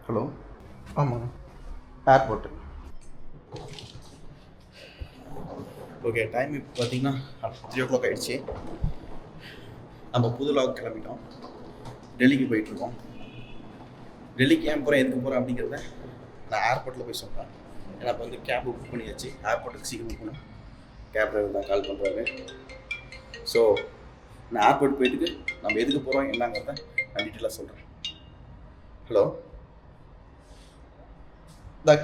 Hello, ஆமாம், airport. Okay, time இப்போ பார்த்தீங்கன்னா 3 o'clock ஆகிடுச்சு. நம்ம புது லாக் கிளம்பிட்டோம், டெல்லிக்கு போயிட்டுருக்கோம். டெல்லிக்கு ஏன் போகிறேன், எதுக்கு போகிறேன் அப்படிங்கிறத நான் ஏர்போர்ட்டில் போய் சொல்கிறேன். ஏன்னா இப்போ வந்து கேப் புக் பண்ணியாச்சு, ஏர்போர்ட்டுக்கு சீக்கிரம் போகணும். கேப் டிரைவர் தான் கால் பண்ணுறாரு. ஸோ நான் ஏர்போர்ட் போயிட்டு நம்ம எதுக்கு போகிறோம் என்னங்கிறத நான் டீட்டெயிலாக சொல்கிறேன். ஹலோ,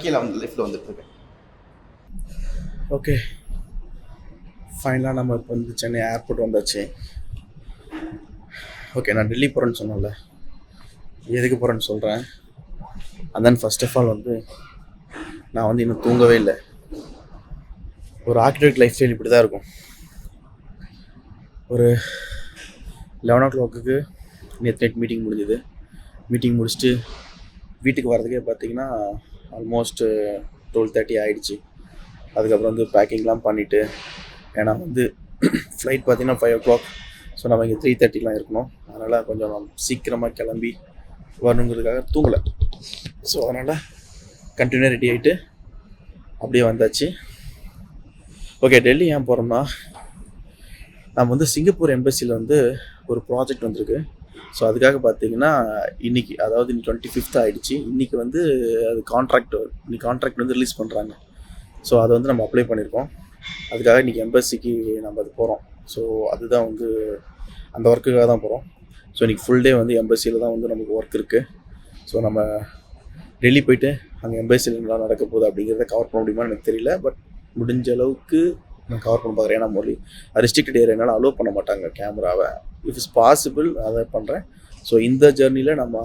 கீழே வந்து லிஃப்ட்டில் வந்துட்டுருக்கேன். ஓகே, ஃபைனலாக நம்ம இப்போ வந்து சென்னை ஏர்போர்ட் வந்தாச்சு. ஓகே, நான் டெல்லி போகிறேன்னு சொன்னேன்ல, எதுக்கு போகிறேன்னு சொல்கிறேன். And then first of all வந்து நான் வந்து இன்னும் தூங்கவே இல்லை. ஒரு ஆர்கிடெக்ட் லைஃப் ஸ்டைல் இப்படி தான் இருக்கும். ஒரு 11 o'clock நேற்று நைட் மீட்டிங் முடிஞ்சுது. மீட்டிங் முடிச்சுட்டு வீட்டுக்கு வர்றதுக்கே பார்த்தீங்கன்னா ஆல்மோஸ்ட் 12:30 ஆகிடுச்சு. அதுக்கப்புறம் வந்து பேக்கிங்லாம் பண்ணிவிட்டு, ஏன்னா வந்து ஃப்ளைட் பார்த்தீங்கன்னா 5 o'clock. ஸோ நம்ம இங்கே 3:30 இருக்கணும். அதனால் கொஞ்சம் சீக்கிரமாக கிளம்பி வரணுங்கிறதுக்காக தூங்கலை. ஸோ அதனால் கண்டினியூ ரெடி ஆகிட்டு அப்படியே வந்தாச்சு. ஓகே, டெல்லி ஏன் போகிறோம்னா, நம்ம வந்து சிங்கப்பூர் எம்பசியில் வந்து ஒரு ப்ராஜெக்ட் வந்திருக்கு. ஸோ அதுக்காக பார்த்தீங்கன்னா இன்றைக்கி, அதாவது இன்னைக்கு 25th ஆகிடுச்சு. இன்றைக்கி வந்து அது கான்ட்ராக்ட் வந்து ரிலீஸ் பண்ணுறாங்க. ஸோ அதை வந்து நம்ம அப்ளை பண்ணியிருக்கோம். அதுக்காக இன்றைக்கி எம்பசிக்கு நம்ம அது போகிறோம். ஸோ அதுதான் வந்து அந்த ஒர்க்குக்காக தான் போகிறோம். ஸோ இன்றைக்கி ஃபுல் டே வந்து எம்பசியில் தான் வந்து நமக்கு ஒர்க் இருக்குது. ஸோ நம்ம டெல்லி போயிட்டு அங்கே எம்பசியில் என்ன நடக்க போகுது அப்படிங்கிறத கவர் பண்ண முடியுமான்னு எனக்கு தெரியல. பட் முடிஞ்ச அளவுக்கு நான் கவர் பண்ண பார்க்குறேன். ஏன்னா மொழி ரெஸ்ட்ரிக்டட் ஏரியா என்னால் அலோவ் பண்ண மாட்டாங்க கேமராவை. இஃப் இட்ஸ் பாசிபிள் அதை பண்ணுறேன். ஸோ இந்த ஜேர்னியில் நம்ம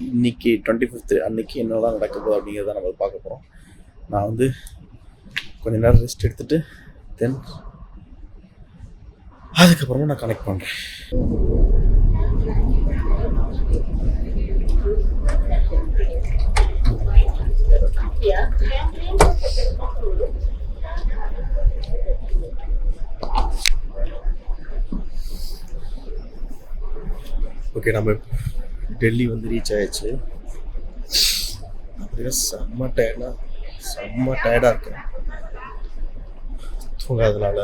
இன்னைக்கு 25th அன்னைக்கு என்னெல்லாம் நடக்க போகுது அப்படிங்கிறத நம்ம பார்க்க போகிறோம். நான் வந்து கொஞ்ச நேரம் ரெஸ்ட் எடுத்துகிட்டு தென் அதுக்கப்புறமா நான் கனெக்ட் பண்ணுறேன். ஓகே, நம்ம டெல்லி வந்து ரீச் ஆயிடுச்சு. அப்படியே செம்ம டயர்டாக இருக்கேன் தூங்காதனால.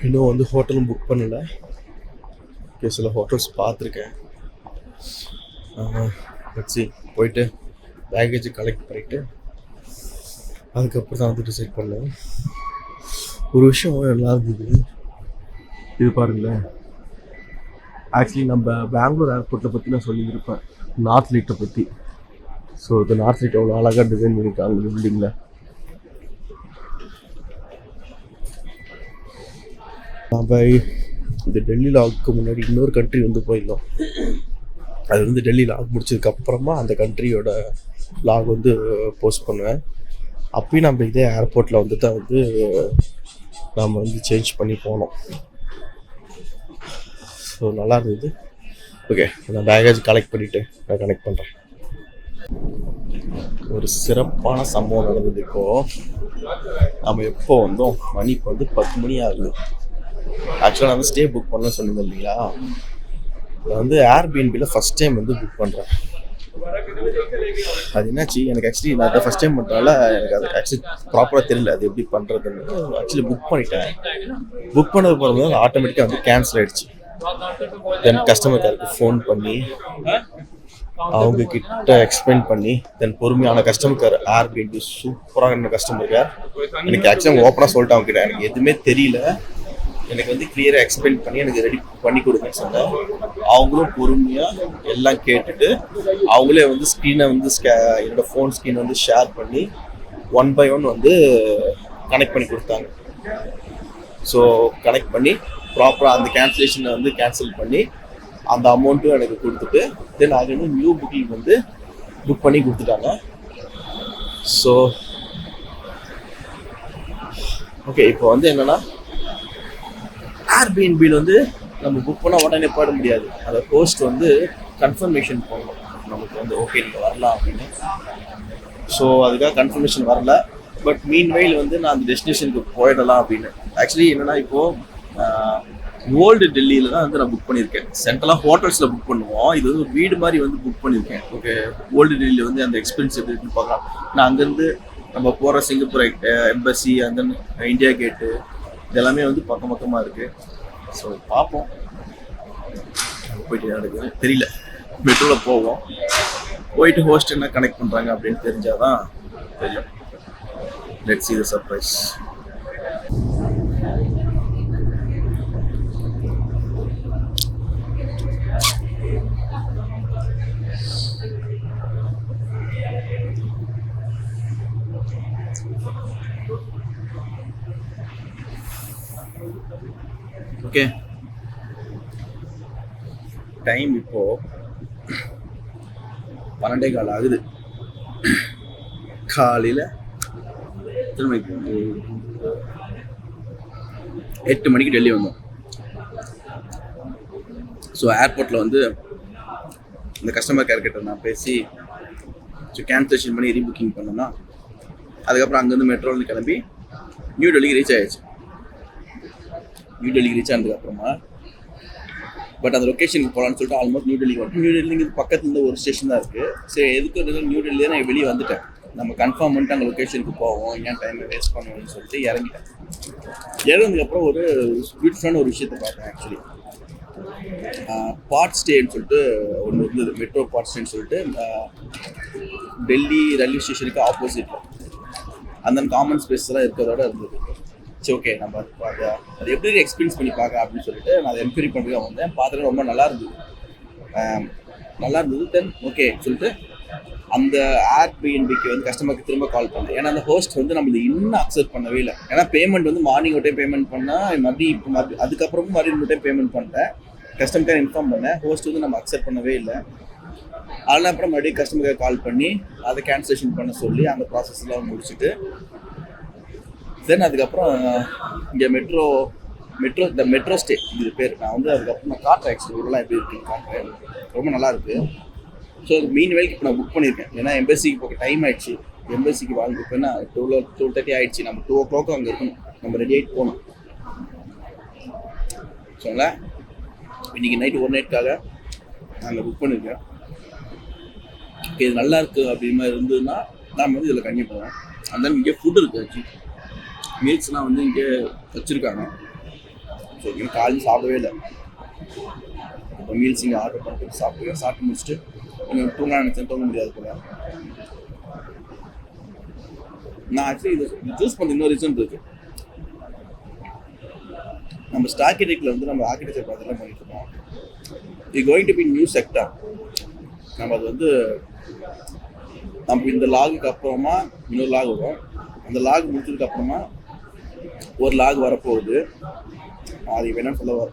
இன்னும் வந்து ஹோட்டலும் புக் பண்ணல. சில ஹோட்டல்ஸ் பார்த்துருக்கேன். வச்சு போயிட்டு பேக்கேஜ் கலெக்ட் பண்ணிவிட்டு அதுக்கப்புறம் தான் வந்து டிசைட் பண்ணேன். ஒரு விஷயம் நல்லா இருந்தது, இது பாருங்களேன். ஆக்சுவலி நம்ம பெங்களூர் ஏர்போர்ட்டை பற்றி நான் சொல்லியிருப்பேன், நார்த் லைட்டை பற்றி. ஸோ இந்த நார்த் லைட் அவ்வளோ அழகாக டிசைன் பண்ணியிருக்காங்க இந்த பில்டிங்கில். நம்ம இந்த டெல்லி லாக்கு முன்னாடி இன்னொரு கண்ட்ரி வந்து போயிருந்தோம். அது வந்து டெல்லி லாக் முடிச்சதுக்கப்புறமா அந்த கண்ட்ரியோட லாக் வந்து போஸ்ட் பண்ணுவேன். அப்பயும் நம்ம இதே ஏர்போர்ட்டில் வந்து தான் வந்து நம்ம வந்து சேஞ்ச் பண்ணி போனோம். ஸோ நல்லா இருந்தது. ஓகே, நான் பேக்கேஜ் கலெக்ட் பண்ணிவிட்டு நான் கனெக்ட் பண்ணுறேன். ஒரு சிறப்பான சம்பவம் நடந்தது. இப்போது நம்ம எப்போ வந்தோம், மணி இப்போ வந்து 10 மணி ஆகுது. ஆக்சுவலாக நான் வந்து ஸ்டே புக் பண்ணணும்னு சொன்னது இல்லையா. நான் வந்து ஏர்பிஎன்பியில் ஃபஸ்ட் டைம் வந்து புக் பண்ணுறேன். அது என்னாச்சு, எனக்கு ஆக்சுவலி நான் அதை ஃபஸ்ட் டைம் பண்ணுறதால எனக்கு அது ஆக்சுவலி ப்ராப்பராக தெரியல அது எப்படி பண்ணுறதுன்னு. ஆக்சுவலி புக் பண்ணிட்டேன். புக் பண்ணது போகும்போது அது ஆட்டோமேட்டிக்காக வந்து கேன்சல் ஆகிடுச்சு. தென் கஸ்டமர் கேருக்கு ஃபோன் பண்ணி அவங்க கிட்ட எக்ஸ்பிளைன் பண்ணி தென் பொறுமையான கஸ்டமர் கேர் ஏர்பிஎன்பி சூப்பரான கஸ்டமர் கேர். எனக்கு ஆக்சுவலாக ஓப்பனாக சொல்லிட்டு அவங்க கிட்ட எனக்கு எதுவுமே தெரியல, எனக்கு வந்து கிளியராக எக்ஸ்பிளைன் பண்ணி எனக்கு ரெடி பண்ணி கொடுங்கன்னு சொன்னேன். அவங்களும் பொறுமையாக எல்லாம் கேட்டுட்டு அவங்களே வந்து ஸ்க்ரீனை வந்து என்னோடய ஃபோன் ஸ்க்ரீனை வந்து ஷேர் பண்ணி 1 by 1 வந்து கனெக்ட் பண்ணி கொடுத்தாங்க. ஸோ கனெக்ட் பண்ணி ப்ராப்பராக அந்த கேன்சலேஷனை வந்து கேன்சல் பண்ணி அந்த அமௌண்ட்டும் எனக்கு கொடுத்துட்டு தென் அது வந்து நியூ புக்கிங் வந்து புக் பண்ணி கொடுத்துட்டாங்க. ஸோ ஓகே, இப்போ வந்து என்னென்னா ஏர்பிஎன்பியில் வந்து நம்ம புக் பண்ணால் உடனே போட முடியாது. அந்த ஹோஸ்ட் வந்து கன்ஃபர்மேஷன் பண்ணணும் நமக்கு வந்து ஓகே நீங்கள் வரலாம் அப்படின்னு. ஸோ அதுக்காக கன்ஃபர்மேஷன் வரல. பட் மீன் வைல் வந்து நான் அந்த டெஸ்டினேஷனுக்கு போயிடலாம் அப்படின்னு. ஆக்சுவலி என்னென்னா இப்போது ஓல்டு டெல்லியில் தான் வந்து நான் புக் பண்ணியிருக்கேன். சென்ட்ரலாக ஹோட்டல்ஸில் புக் பண்ணுவோம். இது வந்து ஒரு வீடு மாதிரி வந்து புக் பண்ணியிருக்கேன். ஓகே, ஓல்டு டெல்லியில் வந்து அந்த எக்ஸ்பீரியன்ஸ் எப்படி இருக்குன்னு பார்க்கலாம். நான் அங்கேருந்து நம்ம போகிற சிங்கப்பூர் எம்பசி, அந்த இந்தியா கேட்டு இதெல்லாமே வந்து பக்கம் பக்கமாக இருக்குது. ஸோ பார்ப்போம், அங்கே போயிட்டு நடக்குது தெரியல. மெட்ரோவில் போவோம், போயிட்டு ஹோஸ்ட் என்ன கனெக்ட் பண்ணுறாங்க அப்படின்னு தெரிஞ்சால் தான் தெரியும். Let's see the surprise. Okay, time இப்போ 12:15 ஆகுது. காலையில் திரும்ப 8 மணிக்கு டெல்லி வந்தோம். ஸோ ஏர்போர்ட்டில் வந்து இந்த கஸ்டமர் கேர் கிட்ட நான் பேசி கேன்சலேஷன் பண்ணி ரீபுக்கிங் பண்ணோன்னா, அதுக்கப்புறம் அங்கேருந்து மெட்ரோலேருந்து கிளம்பி நியூ டெல்லிக்கு ரீச் ஆகிடுச்சு. நியூ டெல்லிக்கு ரீச் ஆனதுக்கப்புறமா பட் அந்த லொக்கேஷனுக்கு போகலான்னு சொல்லிட்டு ஆல்மோஸ்ட் நியூ டெல்லிக்கு வரணும். நியூ டெல்லிக்கு பக்கத்துலேருந்து ஒரு ஸ்டேஷன் தான் இருக்குது. சரி, எதுக்கு நியூ டெல்லியே நான் வெளியே வந்துட்டேன், நம்ம கன்ஃபார்ம் பண்ணிட்டு அங்கே லொக்கேஷனுக்கு போவோம், ஏன் டைமை வேஸ்ட் பண்ணுவோம்னு சொல்லிட்டு இறங்கிட்டேன். இறங்கினதுக்கப்புறம் ஒரு பியூட்டிஃபுல்லான ஒரு விஷயத்தை பார்த்தேன். ஆக்சுவலி பார்ட் ஸ்டேன்னு சொல்லிட்டு ஒன்று இருந்தது, மெட்ரோ பார்ட் ஸ்டேன்னு சொல்லிட்டு டெல்லி ரயில்வே ஸ்டேஷனுக்கு ஆப்போசிட்டில் அந்த காமன் ஸ்பேஸ்லாம் இருக்கிறதோட இருந்தது. சரி, ஓகே, நம்ம அது எப்படி எக்ஸ்பீரியன்ஸ் பண்ணி பார்க்க அப்படின்னு சொல்லிட்டு நான் அதை என்கொயரி பண்ணுறதுக்கு வந்தேன். பார்த்துட்டு ரொம்ப நல்லா இருந்தது. தென் ஓகே சொல்லிட்டு அந்த ஏர்பிஎன்பிக்கு வந்து கஸ்டமருக்கு திரும்ப கால் பண்ணேன். ஏன்னா அந்த ஹோஸ்ட் வந்து நம்மளுக்கு இன்னும் அக்செப்ட் பண்ணவே இல்லை. ஏன்னா பேமெண்ட் வந்து மார்னிங் ஒரு டைம் பேமெண்ட் பண்ணால் மறுபடியும் அதுக்கப்புறமும் மறுபடியும் ஒரு டைம் பேமெண்ட் பண்ணிட்டேன். கஸ்டமர் இன்ஃபார்ம் பண்ணேன், ஹோஸ்ட் வந்து நம்ம அக்செப்ட் பண்ணவே இல்லை. அதெல்லாம் அப்புறம் மறுபடியும் கஸ்டமருக்கு கால் பண்ணி அதை கேன்சலேஷன் பண்ண சொல்லி அந்த ப்ராசஸ்லாம் முடிச்சுட்டு தென் அதுக்கப்புறம் இங்கே மெட்ரோ ஸ்டே இது பேர். நான் வந்து அதுக்கப்புறம் நான் காட்டுறேன் ஆக்சுவலி ஊரெலாம் எப்படி இருக்குன்னு காட்டுறேன். ரொம்ப நல்லாயிருக்கு. ஸோ மீன் வேலைக்கு இப்போ நான் புக் பண்ணியிருக்கேன். ஏன்னா எம்பசிக்கு போக டைம் ஆகிடுச்சு. எம்பசிக்கு வாங்கி போய்னா 12:30 ஆகிடுச்சு. நம்ம 2 o'clock அங்கே இருக்கணும், நம்ம ரெடி ஆகிட்டு போகணும். சொன்னல இன்றைக்கி நைட்டு ஒரு நைட்டுக்காக நாங்கள் புக் பண்ணியிருக்கேன். ஓகே, இது நல்லா இருக்குது அப்படி மாதிரி இருந்ததுன்னா நான் வந்து இதில் கண்டிப்பாக போவேன். அந்த இங்கே ஃபுட் இருக்குது ஆக்சுவலி, மீல்ஸ்லாம் வந்து இங்கே வச்சுருக்காங்க. ஸோ இங்கே காலையில் சாப்பிடவே இல்லை. இப்போ மீல்ஸ் இங்கே ஆர்டர் பண்ணிட்டு சாப்பிட்டு முடிச்சுட்டு இங்கே தூங்க நினச்சேன், தூங்க முடியாது போல. நான் ஆக்சுவலி இது சூஸ் பண்ண இன்னொரு ரீசன் இருக்குது. நம்ம ஸ்டார்கிடெக்டில் வந்து நம்ம ஆர்கிடெக்சர் பார்த்துலாம் பண்ணிட்டு இருக்கோம். இது going to be new sector. நம்ம அது வந்து நம்ம இந்த லாகுக்கு அப்புறமா இன்னொரு லாக் வரும். அந்த லாக் முடிச்சதுக்கு அப்புறமா ஒரு லாக் வரப்போகுது. அது வேணாம் சொல்ல வர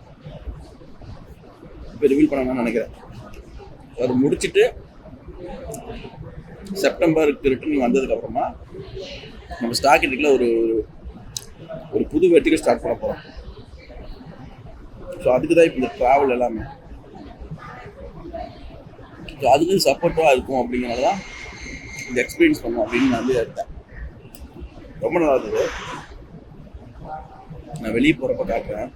இப்போ ரிவீல் பண்ணணும்னு நினைக்கிறேன். அது முடிச்சுட்டு செப்டம்பருக்கு ரிட்டர்ன் வந்ததுக்கப்புறமா நம்ம ஸ்டார்கிடெக்டில் ஒரு புது வெர்டிகல் ஸ்டார்ட் பண்ண போகிறோம். ஸோ அதுக்கு தான் இப்போ இந்த ட்ராவல் எல்லாமே. ஸோ அதுக்கு சப்போர்ட்டாக இருக்கும் அப்படிங்கிறனால தான் இந்த எக்ஸ்பீரியன்ஸ் பண்ணோம் அப்படின்னு நான் வந்து எடுத்தேன். ரொம்ப நல்லா இருந்தது. நான் வெளியே போகிறப்ப காட்டுறேன்.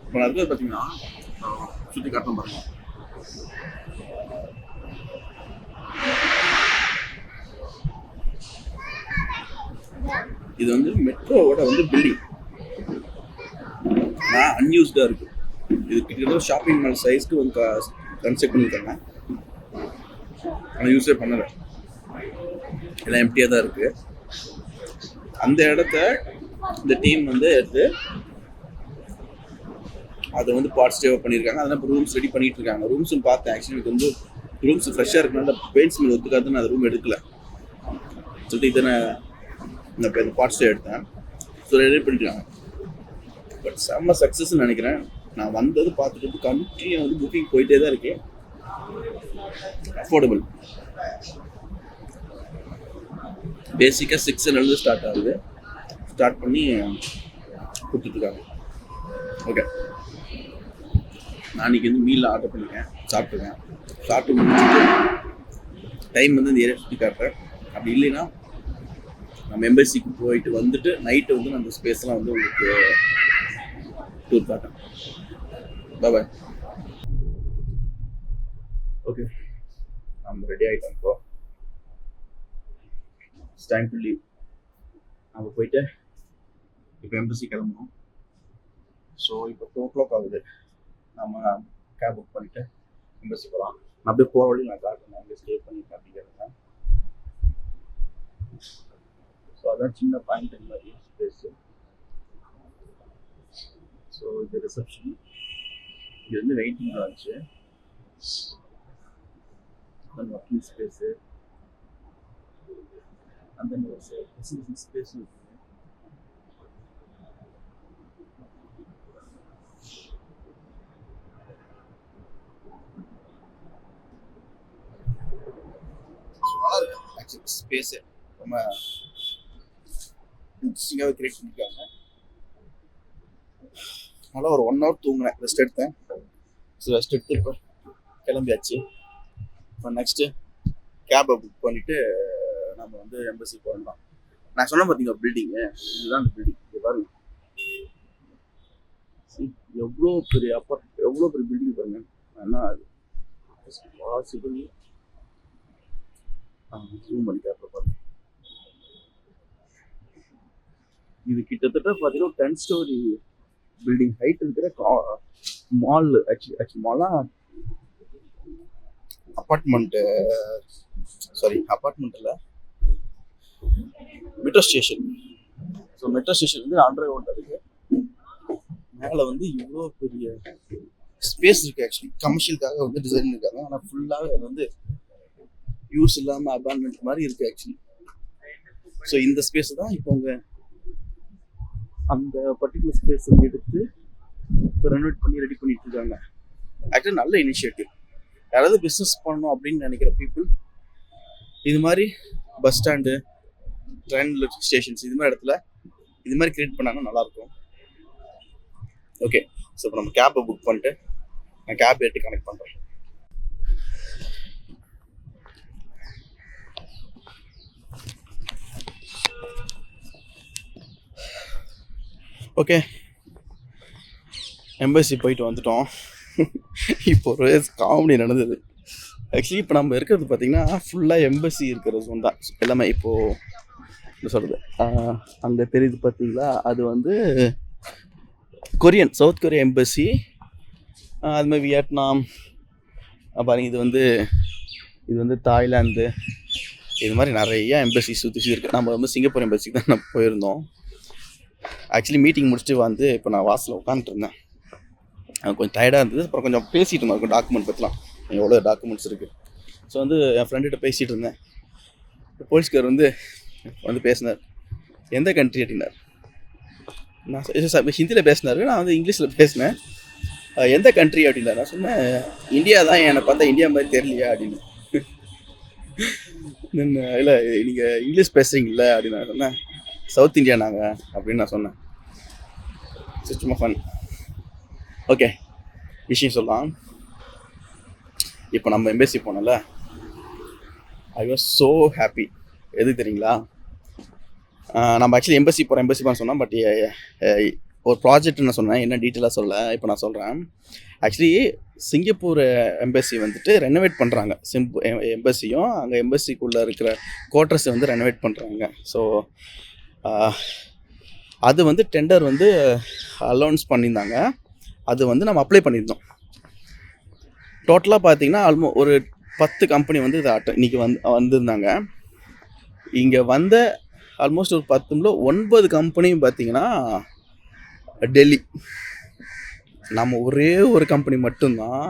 இப்போ நான் இருக்கிறது பார்த்தீங்கன்னா சுற்றி காட்டணும் பாருங்க. இது வந்து மெட்ரோவோட வந்து பில்டிங் நான் அன்யூஸ்டாக இருக்கு. இது கிட்டத்தட்ட ஷாப்பிங் மால் சைஸ்க்கு வந்து கன்ஸ்ட்ரக்ட் பண்ணியிருக்காங்க. ஆனால் யூஸே பண்ணலை, எல்லாம் எம்டியாக தான் இருக்குது. அந்த இடத்த இந்த டீம் வந்து எடுத்து அதை வந்து பார்ட் ஸ்டேவ் பண்ணியிருக்காங்க. அதெல்லாம் இப்போ ரூம்ஸ் ரெடி பண்ணிட்டு இருக்காங்க. ரூம்ஸும் பார்த்தேன். ஆக்சுவலி இது வந்து ரூம்ஸ் ஃப்ரெஷ்ஷாக இருக்குனால பெயிண்ட் ஸ்மெல் ஒத்துக்காது. நான் அந்த ரூம் எடுக்கல சொல்லிட்டு இதை நான் இப்போ இந்த பார்ட் ஸ்டே எடுத்தேன். ஸோ ரெடி பண்ணிருக்காங்க. பட் செம்ம சக்ஸஸ்ன்னு நினைக்கிறேன். நான் வந்தது பார்த்துட்டு கண்டினியூ வந்து புக்கிங் போயிட்டே தான் இருக்கேன். அஃபோர்டபுள். பேசிக்காக 600 ஸ்டார்ட் ஆகுது. ஸ்டார்ட் பண்ணி கொடுத்துட்ருக்காங்க. ஓகே, நான் இன்றைக்கி வந்து மீல் ஆர்டர் பண்ணியிருக்கேன், சாப்பிட்டுருக்கேன். சாப்பிட்டு முடிச்சுட்டு டைம் வந்து இந்த ஏரியா சுற்றி காட்டுறேன். அப்படி இல்லைன்னா நம்ம எம்பசிக்கு போயிட்டு வந்துட்டு நைட்டு வந்து நான் அந்த ஸ்பேஸ்லாம் வந்து உங்களுக்கு டூர் காட்டேன். பாய். ஓகே, நம்ம ரெடி ஆகிட்டோம். இப்போ டைம் டு லீவ். நம்ம போயிட்டு இப்போ எம்பசி கிளம்பணும். ஸோ இப்போ 2 o'clock ஆகுது. நம்ம கேப் புக் பண்ணிவிட்டு எம்பசி போகலாம். நான் அப்படியே போகிற வழி நான் காட்டுறேன், அங்கே ஸ்டே பண்ணிட்டேன் அப்படிங்கிறத. ஸோ அதான் சின்ன பாயிண்ட் மாதிரி ஸ்பேஸு. ஸோ இது ரிசப்ஷன், இது வந்து வெயிட்டிங் லான்ச்சு, ஒர்க்கிங் ஸ்பேஸு, அந்த ரெசிடென்சி ஸ்பேஸும் இருக்குது. ஆக்சுவலி ஸ்பேஸு ரொம்ப இன்ட்ரெஸ்டிங்காகவே கிரியேட் பண்ணியிருக்காங்க. நல்லா ஒரு 1 hour தூங்கினேன், ரெஸ்ட் எடுத்தேன். ஸோ ரெஸ்ட் எடுத்து இப்போ கிளம்பியாச்சு. இப்போ நெக்ஸ்ட்டு கேபை புக் பண்ணிவிட்டு நம்ம வந்து எம்பசி போகலாம். நான் சொன்ன பார்த்தீங்க பில்டிங்கு, இதுதான் அந்த பில்டிங். இது பாருங்க, எவ்வளோ பெரிய எவ்வளோ பெரிய பில்டிங் பாருங்க. ஆனால் அது பாசிபிள் ஜூம் பண்ணி கேப்ப பாருங்க. இது கிட்டத்தட்ட பார்த்தீங்கன்னா 10 story பில்டிங் ஹைட் இருக்கிற மால். ஆக்சுவலி மாலாக அப்பார்ட்மெண்ட்டு, சாரி அப்பார்ட்மெண்ட் இல்லை, metro station. So metro station வந்து அண்டர் கிரவுண்ட் இருக்கு. மேலே வந்து இவ்வளோ பெரிய ஸ்பேஸ் இருக்குது. ஆக்சுவலி கமர்ஷியலுக்காக வந்து டிசைன் இருக்காங்க, ஆனால் ஃபுல்லாகவே அது வந்து யூஸ் இல்லாமல் அபார்ட்மெண்ட் மாதிரி இருக்குது ஆக்சுவலி. ஸோ இந்த ஸ்பேஸ் தான் இப்போ அவங்க அந்த பர்டிகுலர் ஸ்பேஸ் எடுத்து இப்போ ரெனோவேட் பண்ணி ரெடி பண்ணிட்டு இருக்காங்க. ஆக்சுவலி நல்ல இனிஷியேட்டிவ். யாராவது பிஸ்னஸ் பண்ணணும் அப்படின்னு நினைக்கிற பீப்புள் இது மாதிரி பஸ் ஸ்டாண்டு, ட்ரெயின் ஸ்டேஷன்ஸ், இது மாதிரி இடத்துல இது மாதிரி கிரியேட் பண்ணாங்கன்னா நல்லாயிருக்கும். ஓகே, ஸோ இப்போ நம்ம கேப்பை புக் பண்ணிட்டு நான் கேப் எடுத்து கனெக்ட் பண்ணுறேன். ஓகே, எம்பசி போயிட்டு வந்துட்டோம். இப்போ ஒரு காமெடி நடந்தது. ஆக்சுவலி இப்போ நம்ம இருக்கிறது பார்த்திங்கன்னா ஃபுல்லாக எம்பசி இருக்கிற ஜோன் தான் எல்லாமே. இப்போது என்ன சொல்கிறது, அங்கே தெரியுது பார்த்தீங்களா, அது வந்து கொரியன், சவுத் கொரியா எம்பசி. அதுமாதிரி வியட்நாம் பாருங்க, இது வந்து தாய்லாந்து, இது மாதிரி நிறைய எம்பசி சுற்றி இருக்குது. நம்ம வந்து சிங்கப்பூர் எம்பசிக்கு தான் நம்ம போயிருந்தோம். ஆக்சுவலி மீட்டிங் முடிச்சுட்டு வந்து இப்போ நான் வாசலில் உட்காந்துருந்தேன். கொஞ்சம் டயர்டாக இருந்தது. அப்புறம் கொஞ்சம் பேசிகிட்டு இருந்தோம் டாக்குமெண்ட் பற்றிலாம், எவ்வளோ டாக்குமெண்ட்ஸ் இருக்குது. ஸோ வந்து என் ஃப்ரெண்டுகிட்ட பேசிகிட்டு இருந்தேன். போலீஸ்கார் வந்து பேசினார். எந்த கண்ட்ரி அப்படின்னார். நான் ஹிந்தியில் பேசினார், நான் வந்து இங்கிலீஷில் பேசினேன். எந்த கண்ட்ரி அப்படின்னார். நான் சொன்னேன் இந்தியா தான், என்னை பார்த்தா இந்தியா மாதிரி தெரியலையா அப்படின்னு. இல்லை நீங்கள் இங்கிலீஷ் பேசுகிறீங்கள அப்படின்னு நான் சொன்னேன். சவுத் இந்தியா நாங்கள் அப்படின்னு நான் சொன்னேன். சும்மா ஃபன். ஓகே, விஷயம் சொல்லலாம். இப்போ நம்ம எம்பசி போனோம்ல, ஐ வாஸ் ஸோ ஹாப்பி. எது தெரியுங்களா, நம்ம ஆக்சுவலி எம்பசி போகிறோம் சொன்னோம். பட் ஒரு ப்ராஜெக்ட் நான் சொன்னேன், என்ன டீட்டெயிலாக சொல்ல இப்போ நான் சொல்கிறேன். ஆக்சுவலி சிங்கப்பூர் எம்பசி வந்துட்டு ரெனோவேட் பண்ணுறாங்க. எம்பசியும் அங்கே எம்பசிக்குள்ளே இருக்கிற குவார்ட்டர்ஸை வந்து ரெனோவேட் பண்ணுறாங்க. ஸோ அது வந்து டெண்டர் வந்து அலௌன்ஸ் பண்ணியிருந்தாங்க. அது வந்து நம்ம அப்ளை பண்ணியிருந்தோம். டோட்டலாக பார்த்தீங்கன்னா ஒரு 10 கம்பெனி வந்து இதை இன்றைக்கி வந்திருந்தாங்க. இங்கே வந்த ஆல்மோஸ்ட் ஒரு 10ல் 9 கம்பெனியும் பார்த்தீங்கன்னா டெல்லி. நம்ம ஒரே ஒரு கம்பெனி மட்டும்தான்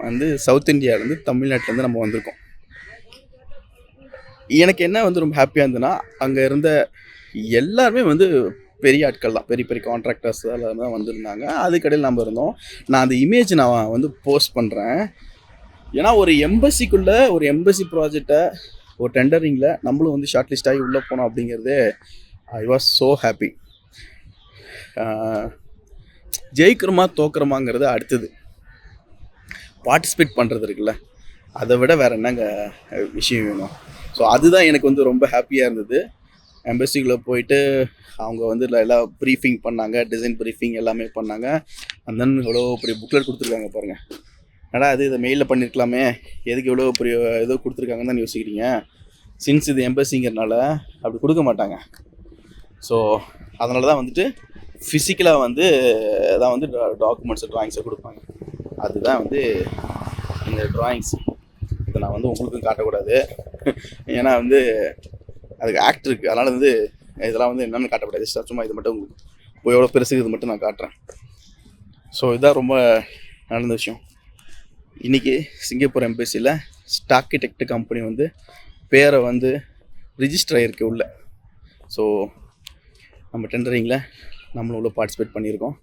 வந்து சவுத் இந்தியாவிலேருந்து, தமிழ்நாட்டிலேருந்து நம்ம வந்திருக்கோம். எனக்கு என்ன வந்து ரொம்ப ஹாப்பியாக இருந்ததுன்னா, அங்கே இருந்த எல்லாருமே வந்து பெரிய ஆட்கள் தான், பெரிய பெரிய கான்ட்ராக்டர்ஸ் எல்லாருமே தான் வந்திருந்தாங்க. அதுக்கடையில் நம்ம இருந்தோம். நான் அந்த இமேஜ் நான் வந்து போஸ்ட் பண்ணுறேன். ஏன்னா ஒரு எம்பசிக்குள்ளே ஒரு எம்பசி ப்ராஜெக்டை ஒரு டெண்டரிங்கில் நம்மளும் வந்து ஷார்ட் லிஸ்ட் ஆகி உள்ளே போனோம் அப்படிங்கிறது ஐ வாஸ் ஸோ ஹாப்பி. ஜெயிக்கிறோமா தோக்குறோமாங்கிறது அடுத்தது, பார்ட்டிசிபேட் பண்ணுறது இருக்குல்ல, அதை விட வேறு என்னங்க விஷயம் வேணும். ஸோ அதுதான் எனக்கு வந்து ரொம்ப ஹாப்பியாக இருந்தது. எம்பசிக்குள்ளே போயிட்டு அவங்க வந்து எல்லாம் ப்ரீஃபிங் பண்ணாங்க, டிசைன் ப்ரீஃபிங் எல்லாமே பண்ணாங்க. அண்ட் தென் இவ்வளோ பெரிய புக்லெட் கொடுத்துருக்காங்க பாருங்கள். ஏன்னா அது இதை மெயிலில் பண்ணியிருக்கலாமே, எதுக்கு இவ்வளோ பெரிய ஏதோ கொடுத்துருக்காங்கன்னு தான் யோசிக்கிறீங்க. சின்ஸ் இது எம்பசிங்கிறனால அப்படி கொடுக்க மாட்டாங்க. ஸோ அதனால தான் வந்துட்டு ஃபிசிக்கலாக வந்து தான் வந்து டாக்குமெண்ட்ஸை ட்ராயிங்ஸை கொடுப்பாங்க. அதுதான் வந்து இந்த ட்ராயிங்ஸ். இதை நான் வந்து உங்களுக்கும் காட்டக்கூடாது, ஏன்னா வந்து அதுக்கு ஆக்ட் இருக்குது. அதனால் வந்து இதெல்லாம் வந்து என்னென்னு காட்டக்கூடாது. சும்மா இது மட்டும் உங்களுக்கு எவ்வளோ பெருசுக்கு இது மட்டும் நான் காட்டுறேன். ஸோ இதுதான் ரொம்ப நடந்த விஷயம். இன்றைக்கி சிங்கப்பூர் எம்பசியில் ஸ்டாக்கிடெக்ட் கம்பெனி வந்து பேரை வந்து ரிஜிஸ்டர் ஆகிருக்கு உள்ள. ஸோ நம்ம டெண்டரிங்கில் நம்மளும் உள்ள பார்ட்டிசிபேட் பண்ணியிருக்கோம்,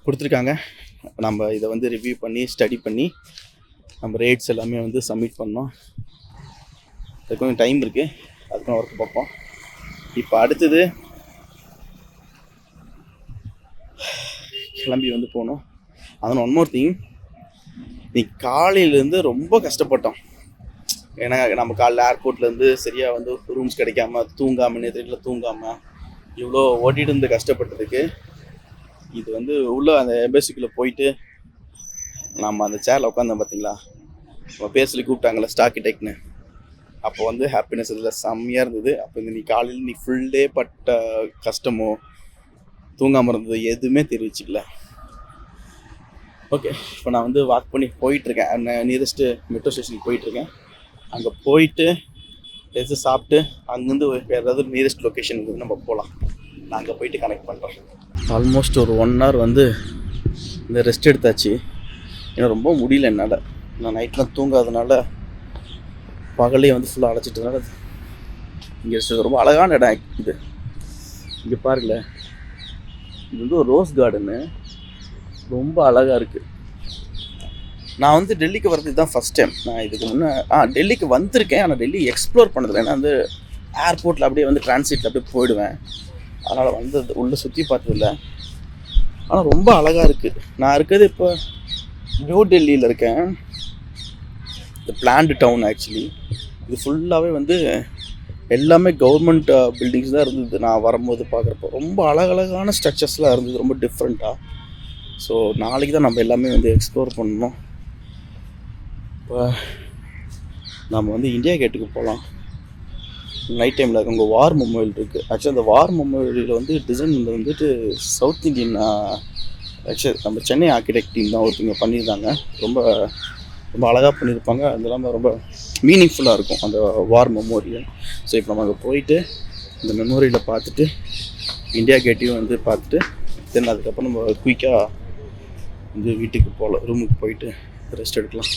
கொடுத்துருக்காங்க. நம்ம இதை வந்து ரிவ்யூ பண்ணி ஸ்டடி பண்ணி நம்ம ரேட்ஸ் எல்லாமே வந்து சப்மிட் பண்ணோம். அதுக்கு கொஞ்சம் டைம் இருக்குது, அதுக்கும் ஒர்க் பார்ப்போம். இப்போ அடுத்தது கிளம்பி வந்து போகணும். அதனால் ஒன் மோர் திங், நீ காலையிலேருந்து ரொம்ப கஷ்டப்பட்டோம். ஏன்னா நம்ம காலைல ஏர்போர்ட்லேருந்து சரியாக வந்து ரூம்ஸ் கிடைக்காம தூங்காமல், நேரத்தில் தூங்காமல் இவ்வளோ ஓட்டிகிட்டு இருந்து கஷ்டப்பட்டதுக்கு இது வந்து உள்ளே அந்த எம்பசிக்குள்ளே போயிட்டு நம்ம அந்த சேரில் உட்காந்தோம் பார்த்தீங்களா, நம்ம பேர் சொல்லி கூப்பிட்டாங்களே ஸ்டாக்கிடெக்ட்னு, அப்போ வந்து ஹாப்பினஸ் இதில் செம்மையாக இருந்தது. அப்போ இந்த நீ காலையில் நீ ஃபுல் டே பட்ட கஷ்டமோ தூங்காமல் இருந்தது எதுவுமே தெரிவிச்சிக்கல. ஓகே, இப்போ நான் வந்து வாக் பண்ணி போயிட்டுருக்கேன். நியரஸ்ட்டு மெட்ரோ ஸ்டேஷனுக்கு போயிட்டுருக்கேன். அங்கே போயிட்டு எதாச்சும் சாப்பிட்டு அங்கேருந்து வேறு ஏதாவது நியரஸ்ட் லொக்கேஷனுக்கு நம்ம போகலாம். நான் அங்கே போயிட்டு கனெக்ட் பண்ணுறேன். ஆல்மோஸ்ட் ஒரு 1 hour வந்து இந்த ரெஸ்ட் எடுத்தாச்சு. ஏன்னா ரொம்ப முடியல என்னால். நான் நைட்லாம் தூங்காதனால பகலே வந்து ஃபுல்லாக அழைச்சிட்டதுனால இங்கே ரெஸ்ட். ரொம்ப அழகான இடம் இது. இங்கே பாருங்களேன், இது வந்து ஒரு ரோஸ் கார்டனு, ரொம்ப அழகாக இருக்குது. நான் வந்து டெல்லிக்கு வர்றது தான் ஃபஸ்ட் டைம். நான் இதுக்கு முன்னே டெல்லிக்கு வந்திருக்கேன், ஆனால் டெல்லி எக்ஸ்ப்ளோர் பண்ணதில்லை. ஏன்னா வந்து ஏர்போர்ட்டில் அப்படியே வந்து டிரான்சிட்டில் அப்படியே போயிடுவேன். அதனால் வந்து உள்ளே சுற்றி பார்த்ததில்ல. ஆனால் ரொம்ப அழகாக இருக்குது. நான் இருக்கிறது இப்போ நியூ டெல்லியில் இருக்கேன். இந்த பிளான்டு டவுன் ஆக்சுவலி. இது ஃபுல்லாகவே வந்து எல்லாமே கவர்மெண்ட் பில்டிங்ஸ் தான் இருந்தது. நான் வரும்போது பார்க்குறப்போ ரொம்ப அழகழகான ஸ்ட்ரக்சர்ஸ்லாம் இருந்தது, ரொம்ப டிஃப்ரெண்ட்டாக. ஸோ நாளைக்கு தான் நம்ம எல்லாமே வந்து எக்ஸ்ப்ளோர் பண்ணணும். இப்போ நம்ம வந்து இந்தியா கேட்டுக்கு போகலாம். நைட் டைமில் இருக்க உங்கள் வார் மெமோரியல் இருக்குது. ஆக்சுவலி அந்த வார் மெமோரியலில் வந்து டிசைன் வந்துட்டு சவுத் இந்தியன் ஆக்சுவலி நம்ம சென்னை ஆர்கிடெக்ட் டீம் தான் ஒருத்தங்க பண்ணியிருந்தாங்க. ரொம்ப ரொம்ப அழகாக பண்ணியிருப்பாங்க. அது இல்லாமல் ரொம்ப மீனிங்ஃபுல்லாக இருக்கும் அந்த வார் மெமோரியல். ஸோ இப்போ நம்ம அங்கே போயிட்டு இந்த மெமோரியலை பார்த்துட்டு இந்தியா கேட்டையும் வந்து பார்த்துட்டு தென் அதுக்கப்புறம் நம்ம குயிக்காக வந்து வீட்டுக்கு போகலாம், ரூமுக்கு போயிட்டு ரெஸ்ட் எடுக்கலாம்.